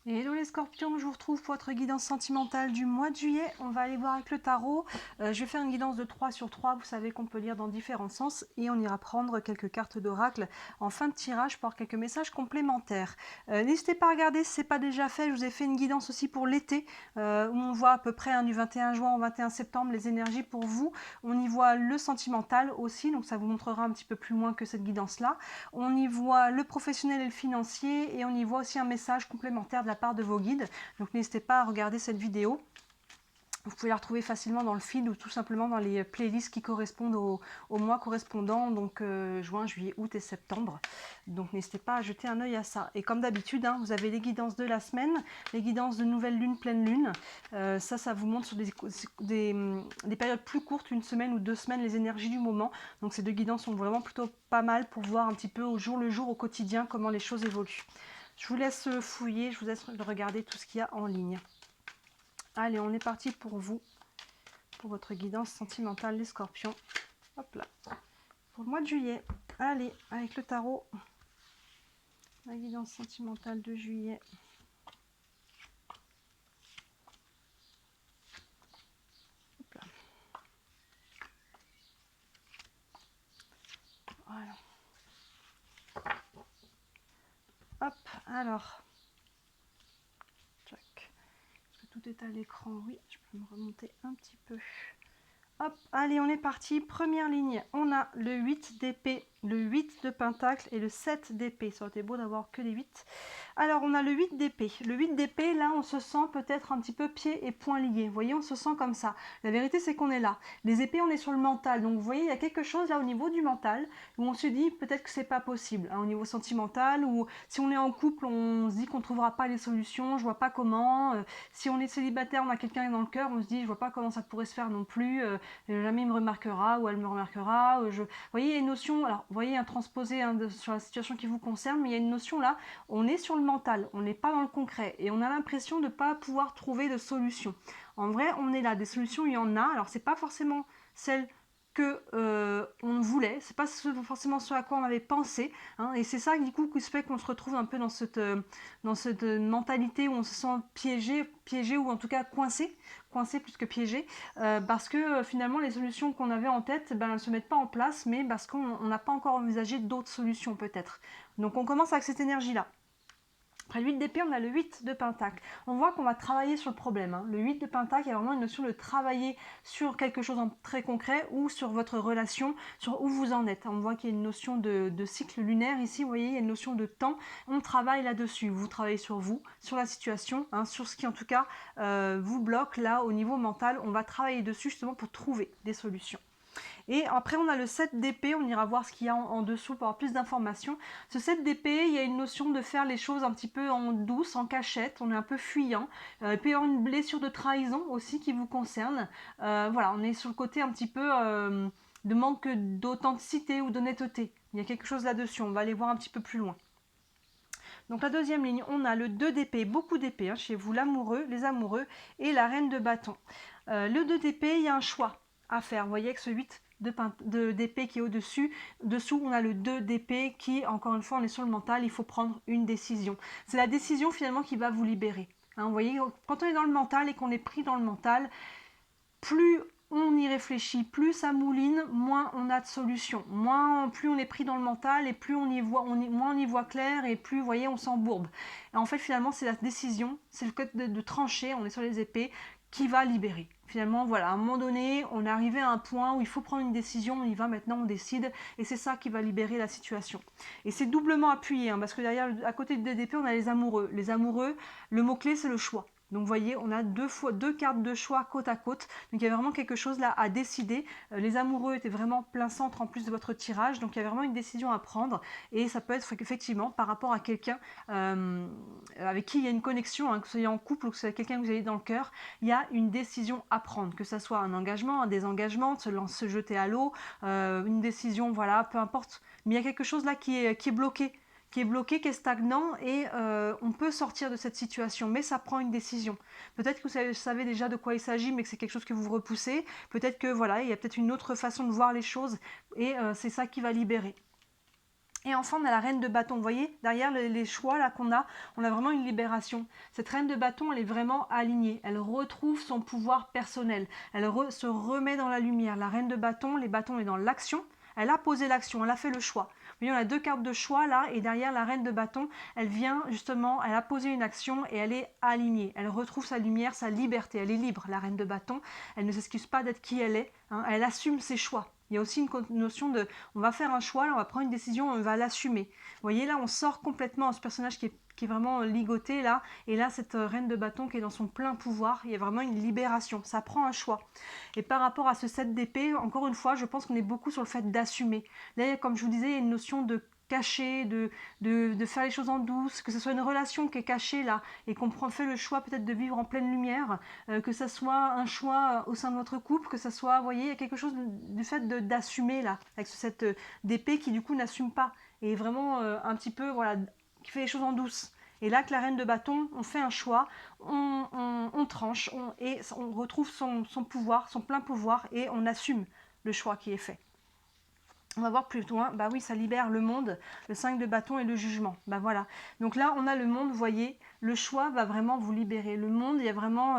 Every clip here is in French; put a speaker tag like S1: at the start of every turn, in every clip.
S1: Hello les scorpions, je vous retrouve pour votre guidance sentimentale du mois de juillet. On va aller voir avec le tarot. Je vais faire une guidance de 3 sur 3. Vous savez qu'on peut lire dans différents sens. Et on ira prendre quelques cartes d'oracle en fin de tirage pour avoir quelques messages complémentaires. N'hésitez pas à regarder si ce n'est pas déjà fait. Je vous ai fait une guidance aussi pour l'été. Où on voit à peu près du 21 juin au 21 septembre les énergies pour vous. On y voit le sentimental aussi. Donc ça vous montrera un petit peu plus loin que cette guidance-là. On y voit le professionnel et le financier. Et on y voit aussi un message complémentaire de la part de vos guides. Donc n'hésitez pas à regarder cette vidéo. Vous pouvez la retrouver facilement dans le feed ou tout simplement dans les playlists qui correspondent au mois correspondant, donc juin, juillet, août et septembre. Donc n'hésitez pas à jeter un œil à ça. Et comme d'habitude, vous avez les guidances de la semaine, les guidances de nouvelle lune, pleine lune. Ça vous montre sur des périodes plus courtes, une semaine ou 2 semaines, les énergies du moment. Donc ces deux guidances sont vraiment plutôt pas mal pour voir un petit peu au jour le jour, au quotidien, comment les choses évoluent. Je vous laisse fouiller, je vous laisse regarder tout ce qu'il y a en ligne. Allez, on est parti pour vous, pour votre guidance sentimentale les scorpions. Hop là, pour le mois de juillet. Allez, avec le tarot, la guidance sentimentale de juillet. Hop là. Voilà. Hop, alors. Tac. Est-ce que tout est à l'écran? Oui, je peux me remonter un petit peu. Hop, allez, on est parti. Première ligne, on a le 8 d'épée, le 8 de pentacle et le 7 d'épée. Ça aurait été beau d'avoir que les 8. Alors, on a le 8 d'épée. Le 8 d'épée, là, on se sent peut-être un petit peu pieds et poings liés. Vous voyez, on se sent comme ça. La vérité, c'est qu'on est là. Les épées, on est sur le mental. Donc, vous voyez, il y a quelque chose là au niveau du mental où on se dit peut-être que c'est pas possible. Au niveau sentimental, ou si on est en couple, on se dit qu'on trouvera pas les solutions. Je vois pas comment. Si on est célibataire, on a quelqu'un dans le cœur, on se dit je vois pas comment ça pourrait se faire non plus. Jamais il me remarquera ou elle me remarquera. Vous voyez, il y a une notion, alors vous voyez, un transposé sur la situation qui vous concerne, mais il y a une notion là, on est sur le mental, on n'est pas dans le concret et on a l'impression de ne pas pouvoir trouver de solution. En vrai, on est là, des solutions, il y en a, alors c'est pas forcément celle que on voulait, c'est pas forcément ce à quoi on avait pensé, et c'est ça du coup qui se fait qu'on se retrouve un peu dans cette mentalité où on se sent piégé ou en tout cas coincé plus que piégé, parce que finalement les solutions qu'on avait en tête, elles ne se mettent pas en place, mais parce qu'on n'a pas encore envisagé d'autres solutions peut-être. Donc on commence avec cette énergie-là. Après le 8 d'épée, on a le 8 de pentacle. On voit qu'on va travailler sur le problème. Le 8 de pentacle, il y a vraiment une notion de travailler sur quelque chose en très concret ou sur votre relation, sur où vous en êtes. On voit qu'il y a une notion de cycle lunaire ici, vous voyez, il y a une notion de temps. On travaille là-dessus. Vous travaillez sur vous, sur la situation, sur ce qui en tout cas vous bloque là au niveau mental. On va travailler dessus justement pour trouver des solutions. Et après, on a le 7 d'épée, on ira voir ce qu'il y a en dessous pour avoir plus d'informations. Ce 7 d'épée, il y a une notion de faire les choses un petit peu en douce, en cachette, on est un peu fuyant. Il peut y avoir une blessure de trahison aussi qui vous concerne. Voilà, on est sur le côté un petit peu de manque d'authenticité ou d'honnêteté. Il y a quelque chose là-dessus, on va aller voir un petit peu plus loin. Donc la deuxième ligne, on a le 2 d'épée, beaucoup d'épée chez vous, l'amoureux, les amoureux, et la reine de bâton. Le 2 d'épée, il y a un choix à faire. Vous voyez que ce 8 d'épée qui est au-dessus, dessous on a le 2 d'épée qui, encore une fois, on est sur le mental, il faut prendre une décision. C'est la décision finalement qui va vous libérer. Vous voyez, quand on est dans le mental et qu'on est pris dans le mental, plus on y réfléchit, plus ça mouline, moins on a de solutions. Plus on est pris dans le mental et plus on y voit, moins on y voit clair et plus, vous voyez, on s'embourbe. Et en fait, finalement, c'est la décision, c'est le code de trancher, on est sur les épées, qui va libérer. Finalement, voilà, à un moment donné, on est arrivé à un point où il faut prendre une décision, on y va maintenant, on décide, et c'est ça qui va libérer la situation. Et c'est doublement appuyé, parce que derrière, à côté de DDP, on a les amoureux. Les amoureux, le mot-clé, c'est le choix. Donc vous voyez, on a deux cartes de choix côte à côte. Donc il y a vraiment quelque chose là à décider. Les amoureux étaient vraiment plein centre en plus de votre tirage. Donc il y a vraiment une décision à prendre. Et ça peut être effectivement par rapport à quelqu'un avec qui il y a une connexion, que vous soyez en couple ou que ce soit quelqu'un que vous avez dans le cœur, il y a une décision à prendre. Que ce soit un engagement, un désengagement, se jeter à l'eau, une décision, voilà, peu importe. Mais il y a quelque chose là qui est bloqué, qui est stagnant et on peut sortir de cette situation, mais ça prend une décision. Peut-être que vous savez déjà de quoi il s'agit, mais que c'est quelque chose que vous repoussez. Peut-être que voilà, il y a peut-être une autre façon de voir les choses et c'est ça qui va libérer. Et enfin, on a la reine de bâton. Vous voyez, derrière les choix là qu'on a, on a vraiment une libération. Cette reine de bâton, elle est vraiment alignée. Elle retrouve son pouvoir personnel. Elle se remet dans la lumière. La reine de bâton, les bâtons, est dans l'action. Elle a posé l'action, elle a fait le choix. Vous voyez, on a deux cartes de choix là, et derrière la reine de bâton, elle vient justement, elle a posé une action et elle est alignée. Elle retrouve sa lumière, sa liberté. Elle est libre, la reine de bâton. Elle ne s'excuse pas d'être qui elle est. Hein. Elle assume ses choix. Il y a aussi une notion de, on va faire un choix, là, on va prendre une décision, on va l'assumer. Vous voyez, là, on sort complètement ce personnage qui est vraiment ligoté, là, et là, cette reine de bâton qui est dans son plein pouvoir, il y a vraiment une libération, ça prend un choix. Et par rapport à ce 7 d'épée, encore une fois, je pense qu'on est beaucoup sur le fait d'assumer. Là, comme je vous disais, il y a une notion de cacher, de faire les choses en douce, que ce soit une relation qui est cachée là et qu'on fait le choix peut-être de vivre en pleine lumière, que ce soit un choix au sein de votre couple, que ce soit, vous voyez, il y a quelque chose du fait d'assumer là, avec cette d'épée qui du coup n'assume pas et vraiment un petit peu, voilà, qui fait les choses en douce. Et là, que la reine de bâton, on fait un choix, on tranche et on retrouve son pouvoir, son plein pouvoir et on assume le choix qui est fait. On va voir plus loin, bah oui, ça libère le monde, le 5 de bâton et le jugement. Bah voilà. Donc là, on a le monde, vous voyez, le choix va vraiment vous libérer. Le monde, il y a vraiment...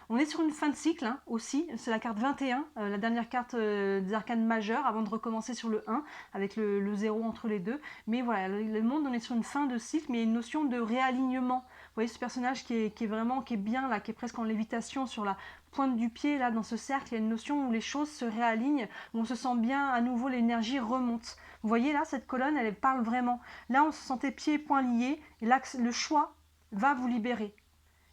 S1: on est sur une fin de cycle hein, aussi, c'est la carte 21, la dernière carte des arcanes majeures, avant de recommencer sur le 1, avec le 0 entre les deux. Mais voilà, le monde, on est sur une fin de cycle, mais il y a une notion de réalignement. Vous voyez ce personnage qui est bien là, qui est presque en lévitation sur la pointe du pied, là, dans ce cercle, il y a une notion où les choses se réalignent, où on se sent bien, à nouveau, l'énergie remonte. Vous voyez, là, cette colonne, elle parle vraiment. Là, on se sentait pieds et poings liés, et là, le choix va vous libérer.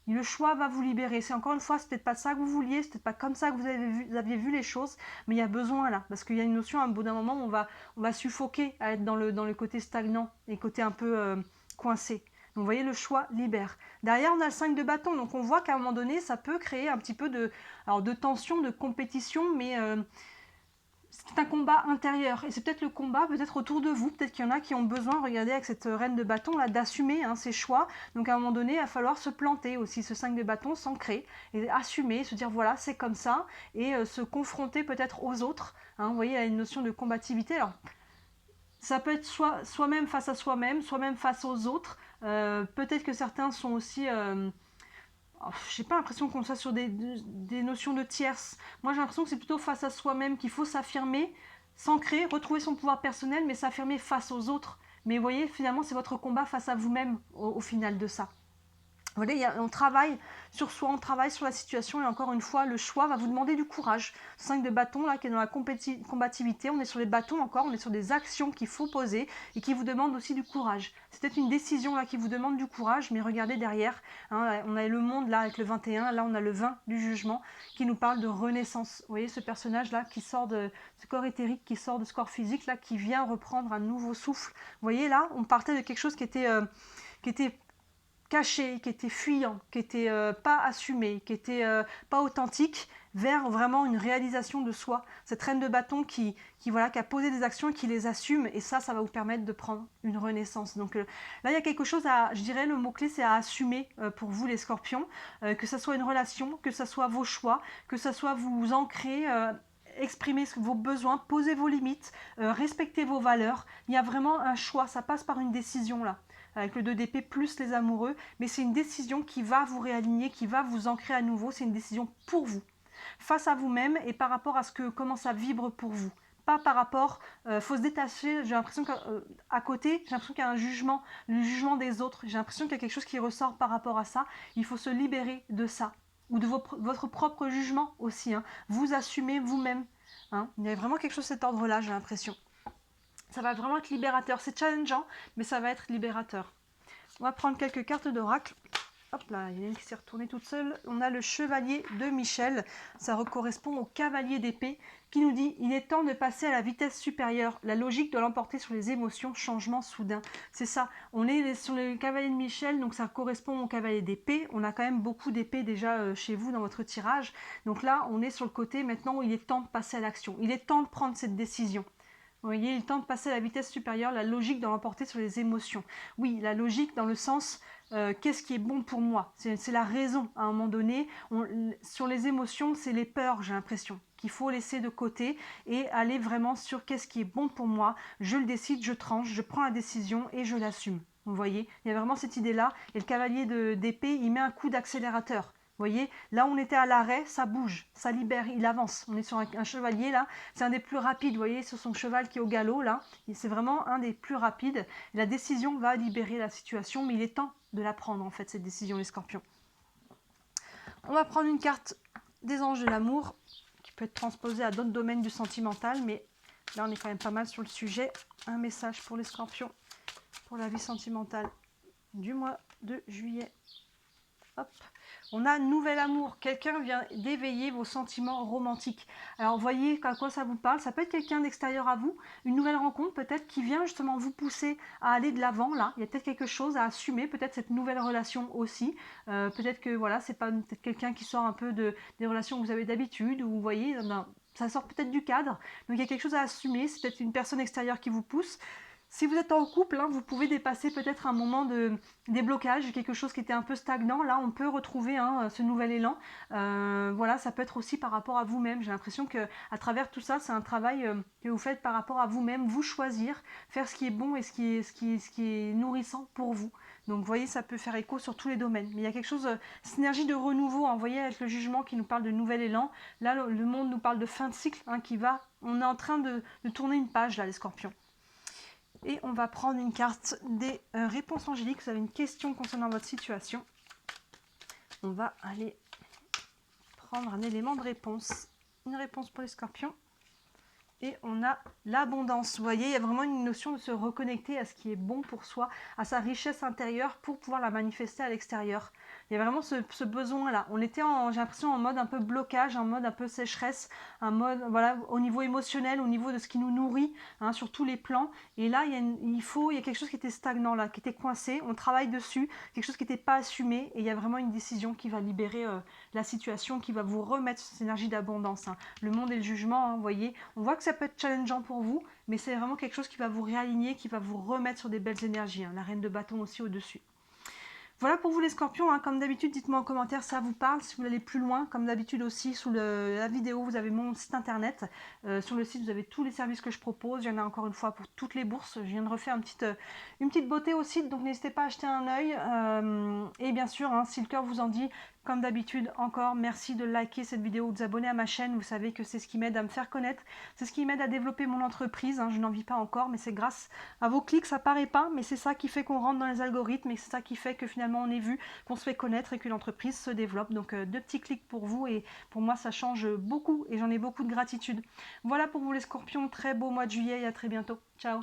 S1: Le choix va vous libérer. C'est encore une fois, c'est peut-être pas ça que vous vouliez, c'est peut-être pas comme ça que vous aviez vu les choses, mais il y a besoin là, parce qu'il y a une notion, à un bout d'un moment, on va suffoquer à être dans le côté stagnant, et côté un peu coincé. Donc vous voyez, le choix libère. Derrière, on a le 5 de bâton, donc on voit qu'à un moment donné, ça peut créer un petit peu de tension, de compétition, mais c'est un combat intérieur. Et c'est peut-être le combat, peut-être autour de vous, peut-être qu'il y en a qui ont besoin, regardez, avec cette reine de bâton, là, d'assumer hein, ses choix. Donc à un moment donné, il va falloir se planter aussi, ce 5 de bâton, s'ancrer, et assumer, se dire, voilà, c'est comme ça, et se confronter peut-être aux autres. Hein, vous voyez, il y a une notion de combativité. Alors, ça peut être soi-même face à soi-même face aux autres. Peut-être que certains sont aussi... j'ai pas l'impression qu'on soit sur des notions de tierces. Moi, j'ai l'impression que c'est plutôt face à soi-même qu'il faut s'affirmer, s'ancrer, retrouver son pouvoir personnel, mais s'affirmer face aux autres. Mais vous voyez, finalement, c'est votre combat face à vous-même au final de ça. Vous voyez, on travaille sur soi, on travaille sur la situation et encore une fois, le choix va vous demander du courage. 5 de bâton là qui est dans la combativité, on est sur les bâtons encore, on est sur des actions qu'il faut poser et qui vous demandent aussi du courage. C'est peut-être une décision là qui vous demande du courage, mais regardez derrière, hein, on a le monde là avec le 21, là on a le 20 du jugement qui nous parle de renaissance. Vous voyez ce personnage là qui sort de ce corps éthérique, qui sort de ce corps physique là, qui vient reprendre un nouveau souffle. Vous voyez là, on partait de quelque chose qui était caché, qui était fuyant, qui était pas assumé, qui était pas authentique, vers vraiment une réalisation de soi. Cette reine de bâton qui a posé des actions et qui les assume, et ça va vous permettre de prendre une renaissance. Donc là, il y a quelque chose je dirais, le mot-clé, c'est à assumer pour vous les scorpions, que ce soit une relation, que ce soit vos choix, que ce soit vous ancrer, exprimez vos besoins, posez vos limites, respectez vos valeurs. Il y a vraiment un choix, ça passe par une décision là, avec le 2 d'épée plus les amoureux, mais c'est une décision qui va vous réaligner, qui va vous ancrer à nouveau, c'est une décision pour vous, face à vous-même et par rapport à comment ça vibre pour vous. Pas par rapport, faut se détacher, j'ai l'impression qu'à côté, j'ai l'impression qu'il y a un jugement, le jugement des autres, j'ai l'impression qu'il y a quelque chose qui ressort par rapport à ça, il faut se libérer de ça, ou de votre propre jugement aussi, hein. Vous assumez vous-même, hein. Il y a vraiment quelque chose de cet ordre-là, j'ai l'impression. Ça va vraiment être libérateur. C'est challengeant, mais ça va être libérateur. On va prendre quelques cartes d'oracle. Hop là, il y en a une qui s'est retournée toute seule. On a le chevalier de Michel. Ça correspond au cavalier d'épée qui nous dit « Il est temps de passer à la vitesse supérieure. La logique doit l'emporter sur les émotions. Changement soudain. » C'est ça. On est sur le cavalier de Michel, donc ça correspond au cavalier d'épée. On a quand même beaucoup d'épées déjà chez vous dans votre tirage. Donc là, on est sur le côté maintenant où il est temps de passer à l'action. Il est temps de prendre cette décision. Vous voyez, il est temps de passer à la vitesse supérieure, la logique de l'emporter sur les émotions. Oui, la logique dans le sens, qu'est-ce qui est bon pour moi. C'est la raison à un moment donné. Sur les émotions, c'est les peurs, j'ai l'impression, qu'il faut laisser de côté et aller vraiment sur qu'est-ce qui est bon pour moi. Je le décide, je tranche, je prends la décision et je l'assume. Vous voyez, il y a vraiment cette idée-là. Et le cavalier d'épée, il met un coup d'accélérateur. Vous voyez, là on était à l'arrêt, ça bouge, ça libère, il avance. On est sur un chevalier là, c'est un des plus rapides, vous voyez, sur son cheval qui est au galop là. C'est vraiment un des plus rapides. Et la décision va libérer la situation, mais il est temps de la prendre en fait, cette décision, les scorpions. On va prendre une carte des anges de l'amour, qui peut être transposée à d'autres domaines du sentimental, mais là on est quand même pas mal sur le sujet. Un message pour les scorpions, pour la vie sentimentale du mois de juillet. Hop. On a nouvel amour, quelqu'un vient d'éveiller vos sentiments romantiques. Alors voyez à quoi ça vous parle, ça peut être quelqu'un d'extérieur à vous, une nouvelle rencontre peut-être qui vient justement vous pousser à aller de l'avant là, il y a peut-être quelque chose à assumer, peut-être cette nouvelle relation aussi, peut-être que voilà, c'est pas peut-être quelqu'un qui sort un peu des relations que vous avez d'habitude, ou vous voyez, ça sort peut-être du cadre, donc il y a quelque chose à assumer, c'est peut-être une personne extérieure qui vous pousse. Si vous êtes en couple, hein, vous pouvez dépasser peut-être un moment de déblocage, quelque chose qui était un peu stagnant. Là, on peut retrouver ce nouvel élan. Voilà, ça peut être aussi par rapport à vous-même. J'ai l'impression que à travers tout ça, c'est un travail que vous faites par rapport à vous-même, vous choisir, faire ce qui est bon et ce qui est nourrissant pour vous. Donc, vous voyez, ça peut faire écho sur tous les domaines. Mais il y a quelque chose, synergie de renouveau, hein, vous voyez, avec le jugement qui nous parle de nouvel élan. Là, le monde nous parle de fin de cycle, hein, on est en train de tourner une page, là, les scorpions. Et on va prendre une carte des réponses angéliques. Vous avez une question concernant votre situation. On va aller prendre un élément de réponse. Une réponse pour les scorpions. Et on a l'abondance. Vous voyez, il y a vraiment une notion de se reconnecter à ce qui est bon pour soi, à sa richesse intérieure pour pouvoir la manifester à l'extérieur. Il y a vraiment ce besoin-là. On était, j'ai l'impression, en mode un peu blocage, en mode un peu sécheresse, un mode, voilà, au niveau émotionnel, au niveau de ce qui nous nourrit, hein, sur tous les plans. Et là, il y a quelque chose qui était stagnant, là, qui était coincé. On travaille dessus, quelque chose qui n'était pas assumé. Et il y a vraiment une décision qui va libérer la situation, qui va vous remettre cette énergie d'abondance. Hein. Le monde et le jugement, hein, vous voyez, on voit que ça peut être challengeant pour vous, mais c'est vraiment quelque chose qui va vous réaligner, qui va vous remettre sur des belles énergies. Hein. La reine de bâton aussi au-dessus. Voilà pour vous les scorpions, hein. Comme d'habitude, dites-moi en commentaire si ça vous parle, si vous voulez aller plus loin. Comme d'habitude aussi, sous la vidéo, vous avez mon site internet. Sur le site, vous avez tous les services que je propose. Il y en a encore une fois pour toutes les bourses. Je viens de refaire une petite beauté au site, donc n'hésitez pas à jeter un œil. Et bien sûr, hein, si le cœur vous en dit, comme d'habitude, encore merci de liker cette vidéo, de vous abonner à ma chaîne. Vous savez que c'est ce qui m'aide à me faire connaître, c'est ce qui m'aide à développer mon entreprise. Hein. Je n'en vis pas encore, mais c'est grâce à vos clics, ça paraît pas, mais c'est ça qui fait qu'on rentre dans les algorithmes et c'est ça qui fait que finalement on est vu, qu'on se fait connaître et que l'entreprise se développe. Donc 2 petits clics pour vous et pour moi ça change beaucoup et j'en ai beaucoup de gratitude. Voilà pour vous les scorpions, très beau mois de juillet et à très bientôt. Ciao.